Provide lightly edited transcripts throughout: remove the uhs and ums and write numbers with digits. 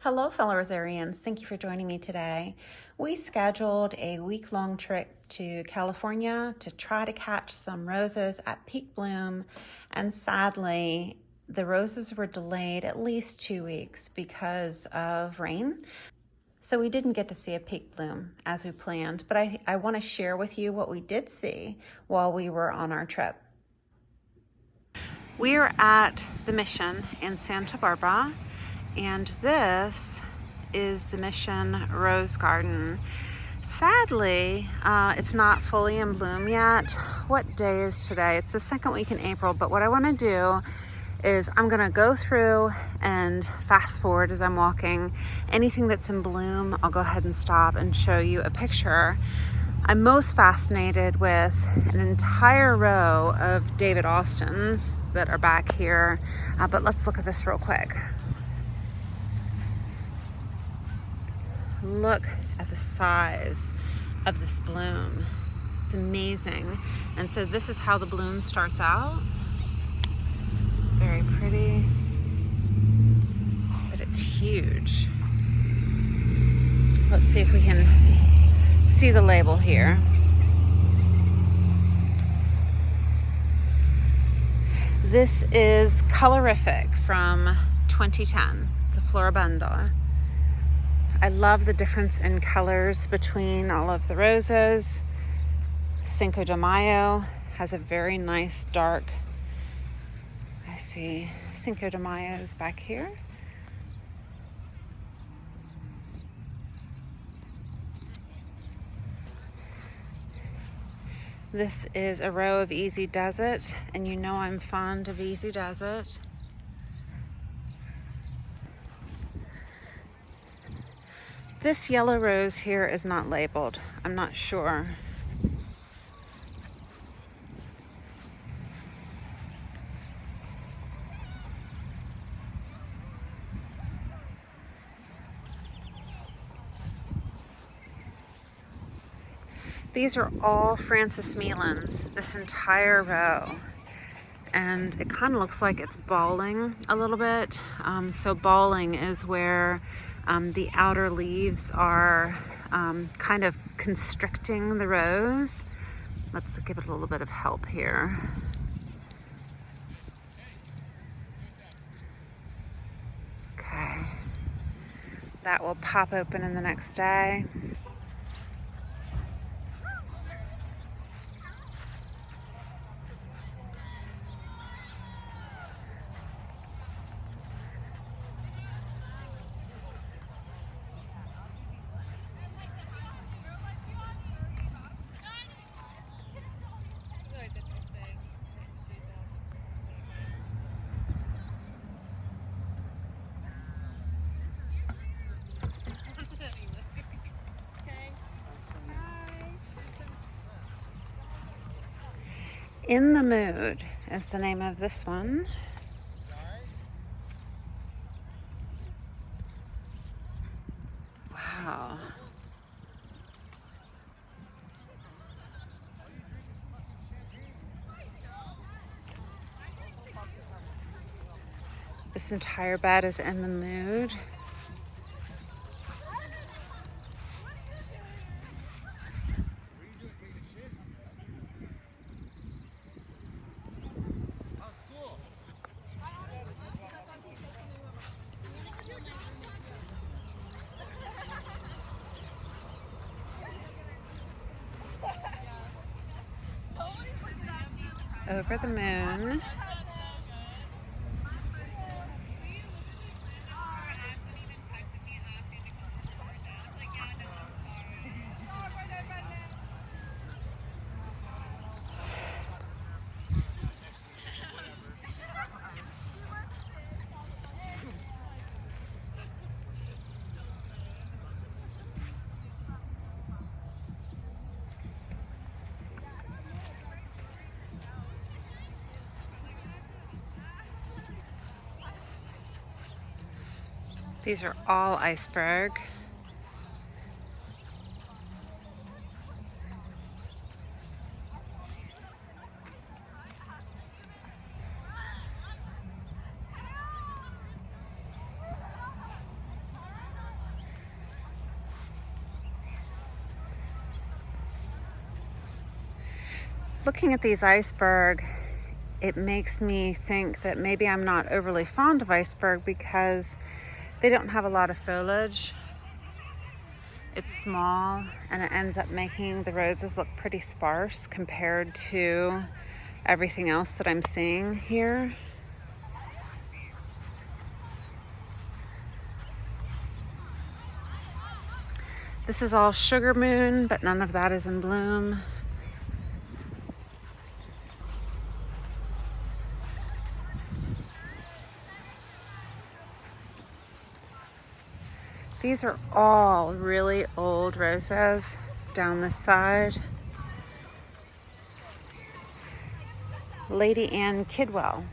Hello, fellow Rosarians. Thank you for joining me today. We scheduled a week-long trip to California to try to catch some roses at peak bloom, and sadly, the roses were delayed at least 2 weeks because of rain. So we didn't get to see a peak bloom as we planned, but I want to share with you what we did see while we were on our trip. We are at the Mission in Santa Barbara, and this is the Mission Rose Garden. Sadly, it's not fully in bloom yet. What day is today? It's the second week in April, but what I want to do is I'm going to go through and fast forward as I'm walking. Anything that's in bloom, I'll go ahead and stop and show you a picture. I'm most fascinated with an entire row of David Austins that are back here, but let's look at this real quick. Look at the size of this bloom. It's amazing. And so this is how the bloom starts out. Very pretty, but it's huge. Let's see if we can see the label here. This is Colorific from 2010. It's a Floribunda. I love the difference in colors between all of the roses. Cinco de Mayo has a very nice dark, I see Cinco de Mayo's back here. This is a row of Easy Desert, and you know I'm fond of Easy Desert. This yellow rose here is not labeled. I'm not sure. These are all Francis Melons, this entire row. And it kind of looks like it's balling a little bit. So balling is where the outer leaves are kind of constricting the rose. Let's give it a little bit of help here. Okay. That will pop open in the next day. In the Mood is the name of this one. Wow. This entire bed is in the mood. Over the Moon. These are all iceberg. Looking at these iceberg, it makes me think that maybe I'm not overly fond of iceberg because they don't have a lot of foliage. It's small and it ends up making the roses look pretty sparse compared to everything else that I'm seeing here. This is all sugar moon, but none of that is in bloom. These are all really old roses down this side. Lady Anne Kidwell.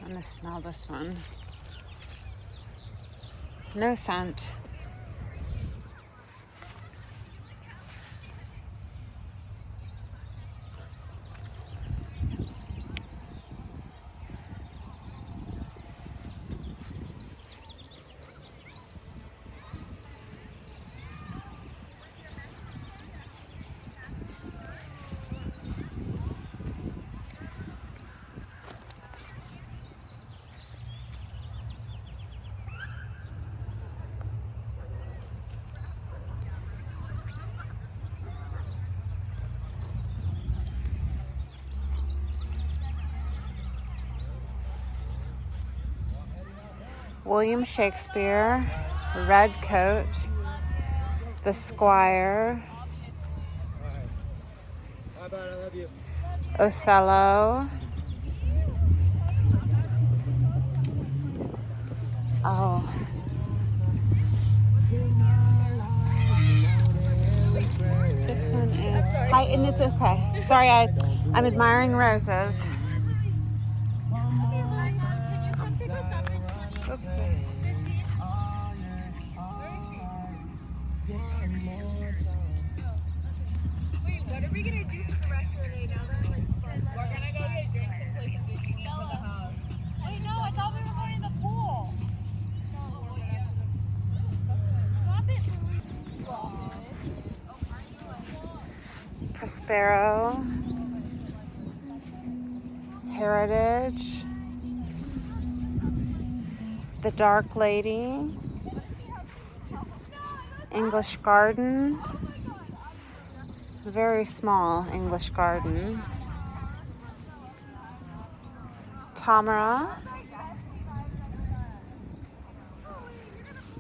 I'm gonna smell this one. No scent. William Shakespeare, Red Coat, The Squire, Othello. Oh. This one is, hi, and it's okay. Sorry, I'm admiring roses. Oopsie. Wait, what are we gonna do for the rest of the day now that we're gonna go get drinks and play some Geek in the house? Wait, no, I thought we were going to the pool. Stop it, Prospero, Heritage, The Dark Lady, English Garden, very small English Garden, Tamara,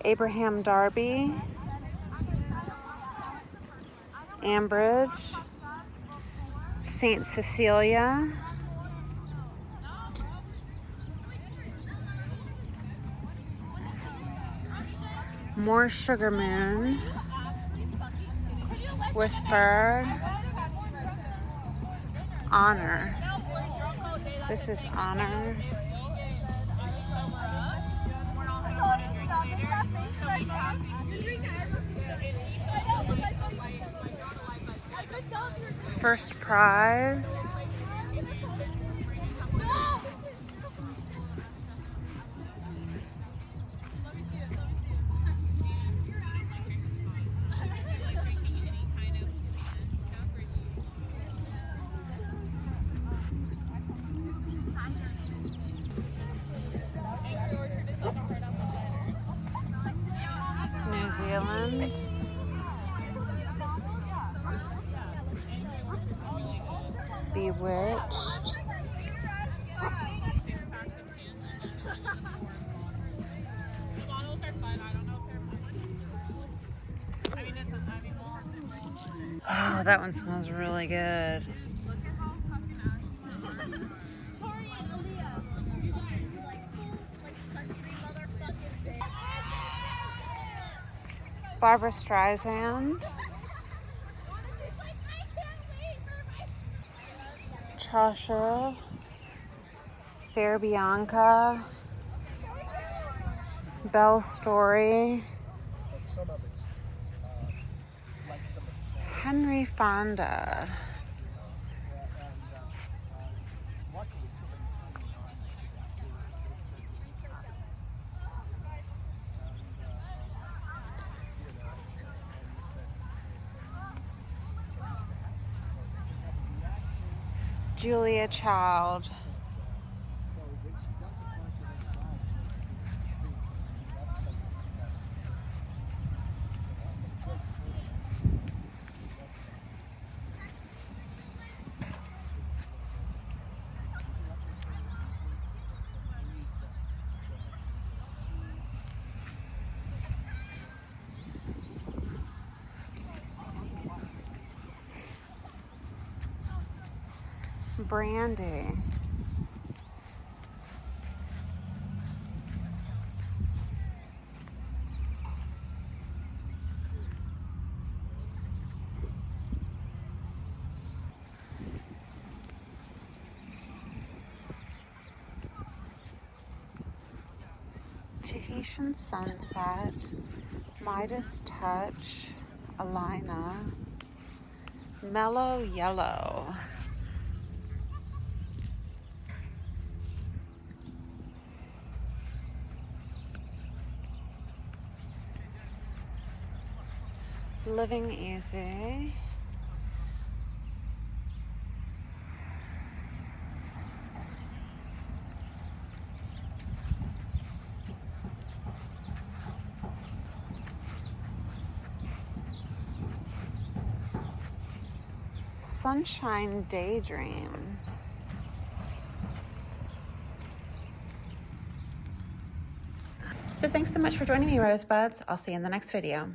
Abraham Darby, Ambridge, Saint Cecilia, more Sugar Moon, Whisper, Honor. This is Honor. First Prize. New Zealand. Bewitched. Models are fun. I don't know if they're fun. I mean, Oh, that one smells really good. Look at how fucking ashy. Tori and Aaliyah, you guys like full like country motherfucking bitch. Barbara Streisand. Chasha. Fair Bianca. Belle Story. Some of it's like some of the same. Henry Fonda. Luckily, Julia Child. Brandy. Tahitian Sunset, Midas Touch, Alina, Mellow Yellow. Living Easy. Sunshine Daydream. So thanks so much for joining me, Rosebuds. I'll see you in the next video.